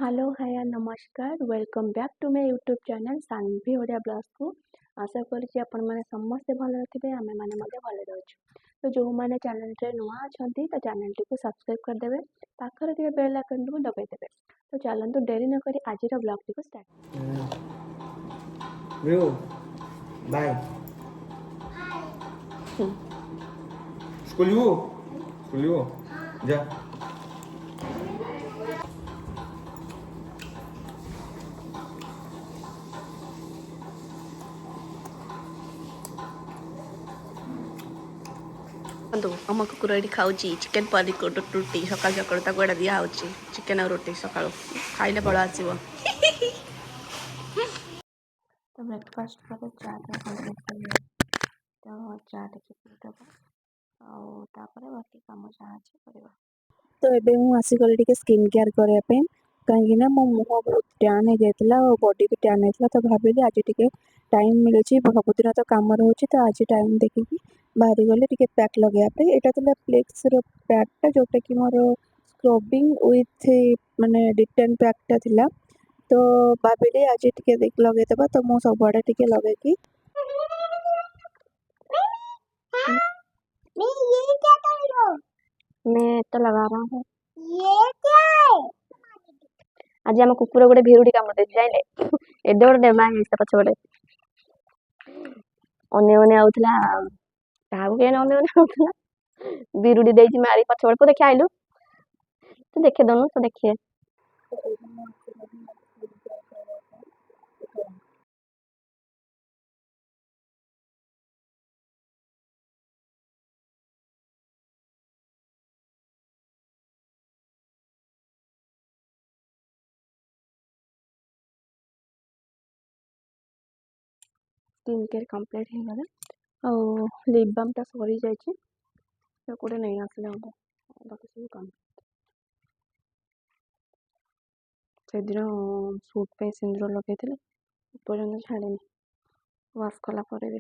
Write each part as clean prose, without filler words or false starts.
Hello hi नमस्कार welcome back to my YouTube channel Sanvi Odia blogs को आशा करुँच आपण मैंने समस्ते भल थे आम मैंने भल अच्छे तो जो मैंने चैनल नुआ अच्छा तो चैनल टी सब्सक्राइब करदे पाखर थे बेल आइकन को दबाइदेवे तो चलते डेरी नक आज blog T start by school जा आम कुकुर ये खाऊँ चिकेन पनिर रोटी सकाल सकाल गुड़ा दिया चिकेन और रोटी सका खाइले बल आसो तो ब्रेकफास्ट पर चाटा तो चाटे पीदेव आपर बाकी कम जहाँ करवा तो ये मुझे आसिक स्किन केयर करने कहीं मो मुह बहुत टैन हो जाता और बॉडी भी टैन होता तो भाविली आज टे टाइम मिलूँ सबुदिन तो कम रोचे तो आज टाइम देखिए बाहरी गले टे पैक लगे यहाँ था फ्लेक्स पैकटा जोटा कि मोर स्क्रबिंग विथ माने डिटेन पैकटा थिला तो भाविली आज टे देख लगेदबा तो मो सब आड़े टे लगे मैं तो लगा रहा हूँ ये क्या है आज आम कुकुर गोटे भिरुडी कामुड़ दे जाइले एडे गोटे डेमा पछपटे अने अने आउला क्या अने अने आउला बिरुडी दे मारी पछपट को देखे आइलु तो देखे दोनों तो देखिए स्किन केयर कंप्लीट हो गला और लिप बाम टा सरी जाइए तो कोटे नहीं आसले हम बाकी सब कम से दिन सूट पे सिंदूर लगे पर्यटन छाड़े वाश कला भी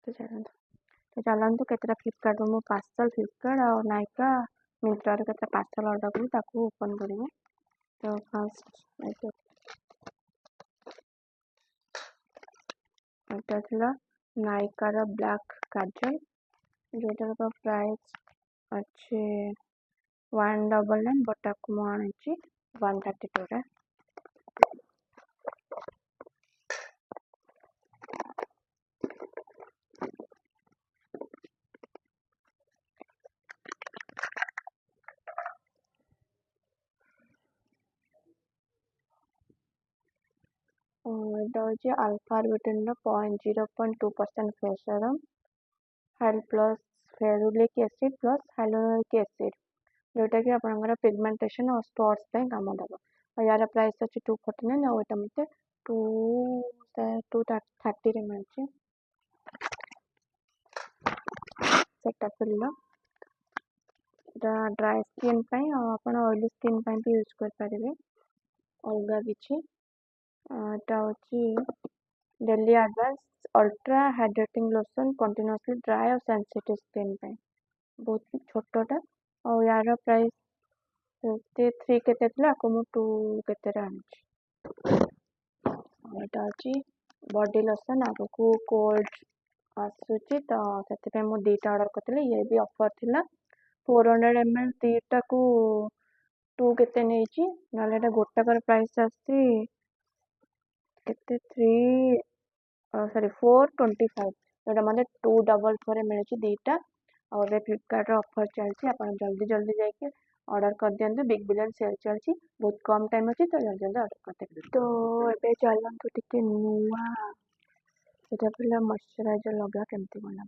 तो चलते केतटा फ्लिपकार्ट मो पार्सल फ्लिपकार्ट और नायका मिंत्रा के पार्सल ऑर्डर करूँ ओपन करेंगे तो फास्ट এটা ছিল নাইকার ব্ল্যাক কাজল যেটার প্রাইস আছে 199 বট তাକୁ ମୁଁ ଆଣିଛି 132 ରେ এটা হচ্ছে আলফা আরবিটিন 0.2% ফেস সেরম হেল plus ferulic acid plus hyaluronic acid जोटा कि आपनकर पिगमेंटेशन और स्पॉट्स पे काम दब और यार प्राइस अच्छे 249 और ये मत 230 रे मिलची सेटा फिरला ड्राई स्किन पाई और ऑयली स्किन पाई भी यूज कर पारे अलग किसी এটা হচ্ছে daily advance ultra hydrating lotion continuously dry और सेंसिटिव स्किन पे बहुत छोटटा और यार प्राइस 53 केते थिला को मु 2 केते रे आनिछि एटा अछि बॉडी लोशन आगो कोल्ड आसुछि तो सेते पे मु दीटा ऑर्डर करथिले ये भी ऑफर थिला 400 ml दीटा को 2 केते नेछि नाले एटा गोटा कर प्राइस आछि केते 3 सॉरी 425 जोटा मतलब 244 मिले दीटा और फ्लिपकार्ट ऑफर चलती आप जल्दी जल्दी जाके ऑर्डर कर दिखाँ बिग बिलियन सेल चलती बहुत कम टाइम अच्छी तो जल्दी जल्दी ऑर्डर करते तो ये चलतु टे नुआ पहले मॉइस्चराइजर लगा केमती बना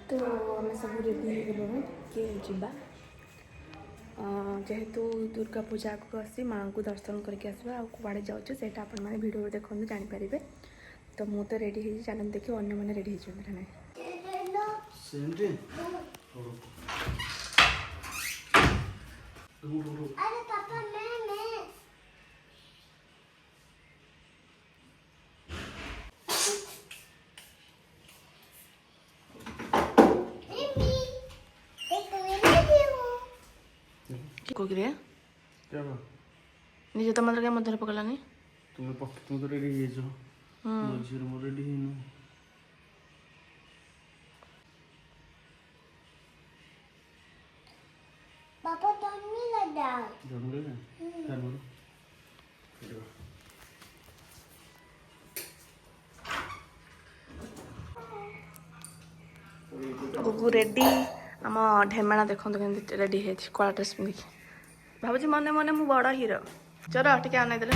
तो आम सब रेडी हो गलु कि जा जेहेतु दुर्गा पूजा आगक आसी माँ को दर्शन करके आसवा आ कुआड़े जाऊँ से आपण मैंने भिडियो देखते जानीपारे। तो मु तो रेडी हो चलन देखिए अन्य मैंने रेडी होना ना। कोकिरे निजे तो मतलब क्या मध्य पकड़ानी तुम्हें तुम तो रेडी हो जाओ मझे मो रेडी हो पापा नहीं लगा जंगल है कर बोलो गुगु रेडी आम ढेमेणा देखो के रेडी है कला ड्रेस पिंधिकी भावुँ मने मने मु बड़ हीरो चल टे आने दे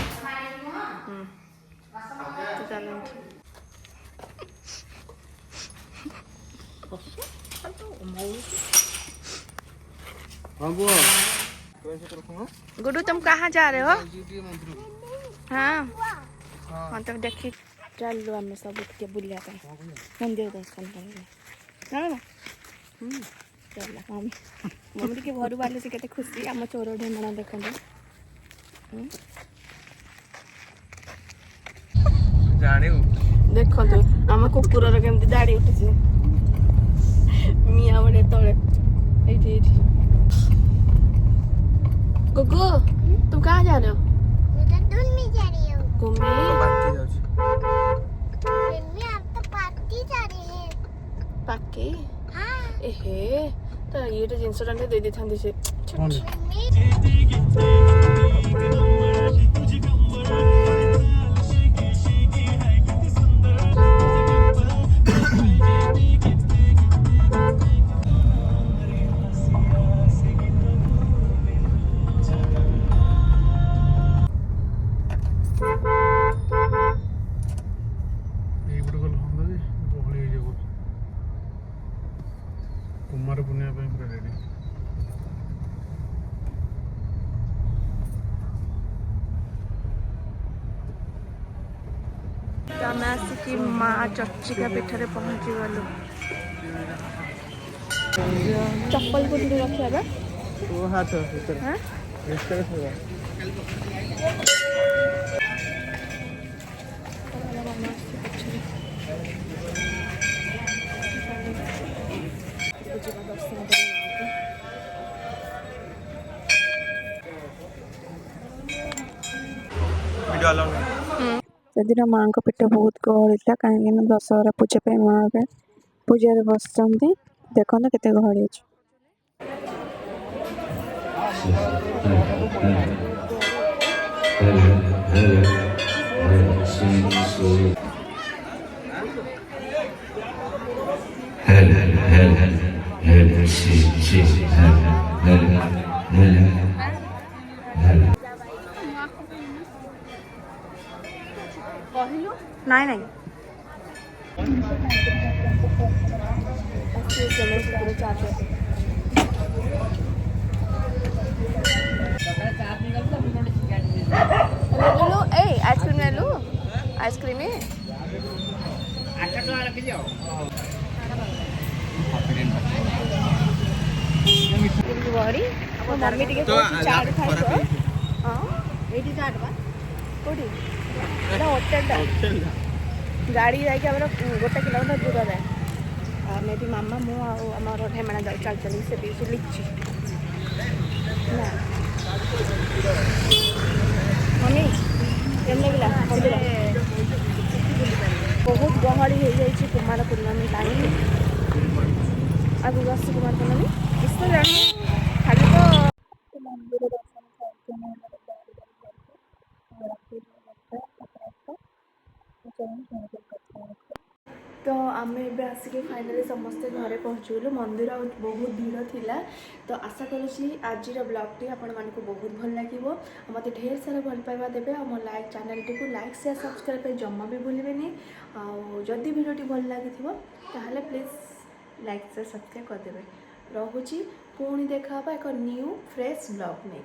गुड्डू तुम कहाँ जा रहे हो? हाँ हाँ तुम देखी चलो आम सब टे बुलिया मंदिर दर्शन करेंगे ना चल मम्मी टे घर बाहर से केते खुशी आम चोर ढेमणा देखते देखो आम कुकुर केमती दाड़ी उठी मिया बड़े तले ये गुगु तुम कहाँ जा रहे हो? मैं जा रही हूँ घूमने मम्मी आप तो पार्टी जा रही है पाके हाँ एहे तो ये जिनस दे दी था से कुमार पुनिया पूरा रेडी आम आसिक माँ चर्चिका पीठ में पहुँची गलु चप्पल को रखा हाथ हाँ से दिन माँ को पेट बहुत गहली था कहीं दशहरा पूजा पे माँ पूजा बस देखो ना केते गहली अच्छे नहीं नहीं आइसक्रीम ले लू आइसक्रीम मम्मी टे चाट खाई हाँ ये चाट बा कौटी होटेल गाड़ी जाके गोटे किलोमीटर दूर है आम मामा मुझे ढेमेणा जाऊ चल चल से पीछे लिखी ना मम्मी केम लगे मंदिर बहुत गहली हो जाए कुमार पूर्णमी टाइम आगे आस कुमार पूर्णमी किस जानी खाली तो मंदिर तो आम ए आसिक फाइनाली समस्ते घरे पहुँचलु मंदिर बहुत भीड़ थिला तो आशा करुँची आज ब्लॉगटी आपण मानक बहुत भल लगे मत ढेर सारा भल पाइबा देवे और मो like channel T like share subscribe पे जमा भी भूलें आदि भिडियोटी भल लगी प्लीज लाइक शेयर सब्सक्राइब करदे रोची पुणी देखा एक न्यू फ्रेश ब्लॉग नहीं।